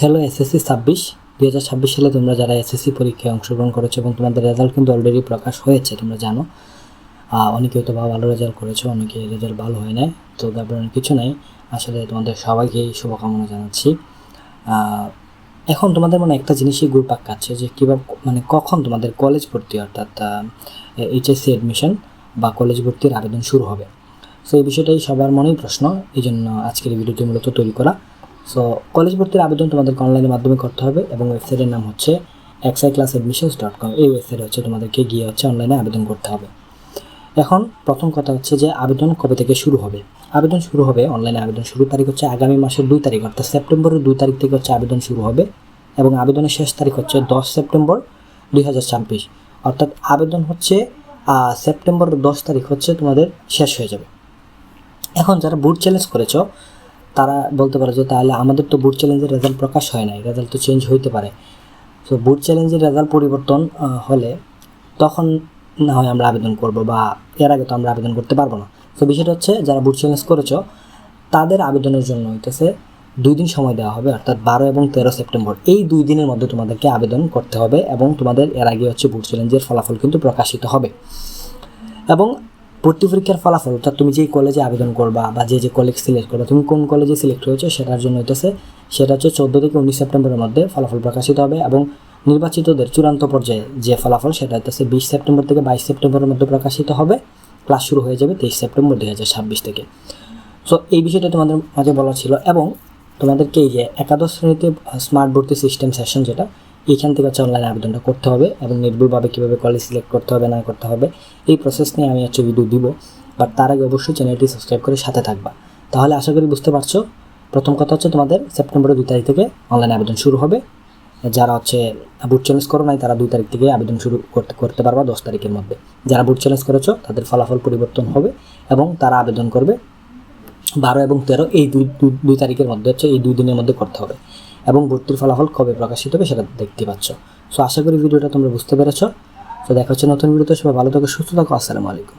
Hello SSC 2026 সালে তোমরা যারা এসএসসি পরীক্ষায় অংশগ্রহণ করেছো এবং তোমাদের রেজাল্ট কিন্তু অলরেডি প্রকাশ হয়েছে, তোমরা জানো। অনেকে হয়তো ভালো রেজাল্ট করেছো, অনেকে রেজাল্ট ভালো হয় না, তো তারপরে কিছু নাই। আসলে তোমাদের সবাইকে শুভকামনা জানাচ্ছি। এখন তোমাদের মনে একটা জিনিসই ঘুরপাক খাচ্ছে যে কীভাবে কখন তোমাদের কলেজ ভর্তি অর্থাৎ এইচএসসি অ্যাডমিশন বা কলেজ ভর্তির আবেদন শুরু হবে। সো এই বিষয়টাই সবার মনেই প্রশ্ন, এই জন্য আজকের এই ভিডিওটি মূলত তৈরি করা। সো কলেজ ভর্তির আবেদন তোমাদেরকে অনলাইনের মাধ্যমে করতে হবে এবং ওয়েবসাইটের নাম হচ্ছে exiclassadmissions.com। এই ওয়েবসাইট হচ্ছে তোমাদেরকে গিয়ে অনলাইনে আবেদন করতে হবে। এখন প্রথম কথা হচ্ছে যে আবেদন কবে থেকে শুরু হবে। আবেদন শুরু হবে, অনলাইনে আবেদন শুরুর তারিখ হচ্ছে আগামী মাসের 2 তারিখ, অর্থাৎ সেপ্টেম্বরের 2 তারিখ থেকে আবেদন শুরু হবে এবং আবেদনের শেষ তারিখ হচ্ছে 10 সেপ্টেম্বর 2026, অর্থাৎ আবেদন হচ্ছে সেপ্টেম্বরের 10 তারিখ তোমাদের শেষ হয়ে যাবে। এখন যারা বুট চ্যালেঞ্জ করেছ তারা বলতে পারো যে তাহলে আমাদের তো বুট চ্যালেঞ্জের রেজাল্ট প্রকাশ হয় নাই, রেজাল্ট তো চেঞ্জ হইতে পারে। সো বুট চ্যালেঞ্জের রেজাল্ট পরিবর্তন হলে তখন না হয় আমরা আবেদন করব, বা এর আগে তো আমরা আবেদন করতে পারবো না। তো বিষয়টা হচ্ছে যারা বুট চ্যালেঞ্জ করেছো তাদের আবেদনের জন্য হইতেছে 2 দিন সময় দেওয়া হবে, অর্থাৎ 12 এবং 13 সেপ্টেম্বর। এই 2 দিনের মধ্যে তোমাদেরকে আবেদন করতে হবে এবং তোমাদের এর আগে বুট চ্যালেঞ্জের ফলাফল কিন্তু প্রকাশিত হবে। এবং ভর্তি পরীক্ষার ফলাফল, অর্থাৎ তুমি যেই কলেজে আবেদন করবা বা যে কলেজ সিলেক্ট করবা, তুমি কোন কলেজে সিলেক্ট হয়েছো সেটার জন্য সেটা হচ্ছে 14 থেকে 19 সেপ্টেম্বরের মধ্যে ফলাফল প্রকাশিত হবে এবং নির্বাচিতদের চূড়ান্ত পর্যায়ে যে ফলাফল সেটা 20 সেপ্টেম্বর থেকে 22 সেপ্টেম্বরের মধ্যে প্রকাশিত হবে। ক্লাস শুরু হয়ে যাবে 23 সেপ্টেম্বর 2026 থেকে। সো এই বিষয়টা তোমাদের মাঝে বলা ছিল। এবং তোমাদেরকে এই যে একাদশ শ্রেণীতে স্মার্ট ভর্তি সিস্টেম সেশন, যেটা এইখান থেকে অনলাইনে আবেদনটা করতে হবে এবং নির্ভুলভাবে কীভাবে কলেজ সিলেক্ট করতে হবে না করতে হবে এই প্রসেস নিয়ে আমি ভিডিও দিব। বাট তার আগে অবশ্যই চ্যানেলটি সাবস্ক্রাইব করে সাথে থাকবা, তাহলে আশা করি বুঝতে পারছো। প্রথম কথা হচ্ছে তোমাদের সেপ্টেম্বরের 2 তারিখ থেকে অনলাইনে আবেদন শুরু হবে। যারা বুট চ্যালেঞ্জ করো নাই তারা 2 তারিখ থেকে আবেদন শুরু করতে পারবা 10 তারিখের মধ্যে। যারা বুট চ্যালেঞ্জ করেছো তাদের ফলাফল পরিবর্তন হবে এবং তারা আবেদন করবে 12 এবং 13 এই 2 তারিখের মধ্যে, এই 2 দিনের মধ্যে করতে হবে। এবং ভর্তির ফলাফল কবে প্রকাশিত হবে সেটা দেখতে পাচ্ছ। সো আশা করি ভিডিওটা তোমরা বুঝতে পেরেছো। তো দেখা হচ্ছে নতুন ভিডিওতে। সবাই ভালো থাকো, সুস্থ থাকো। আসসালামু আলাইকুম।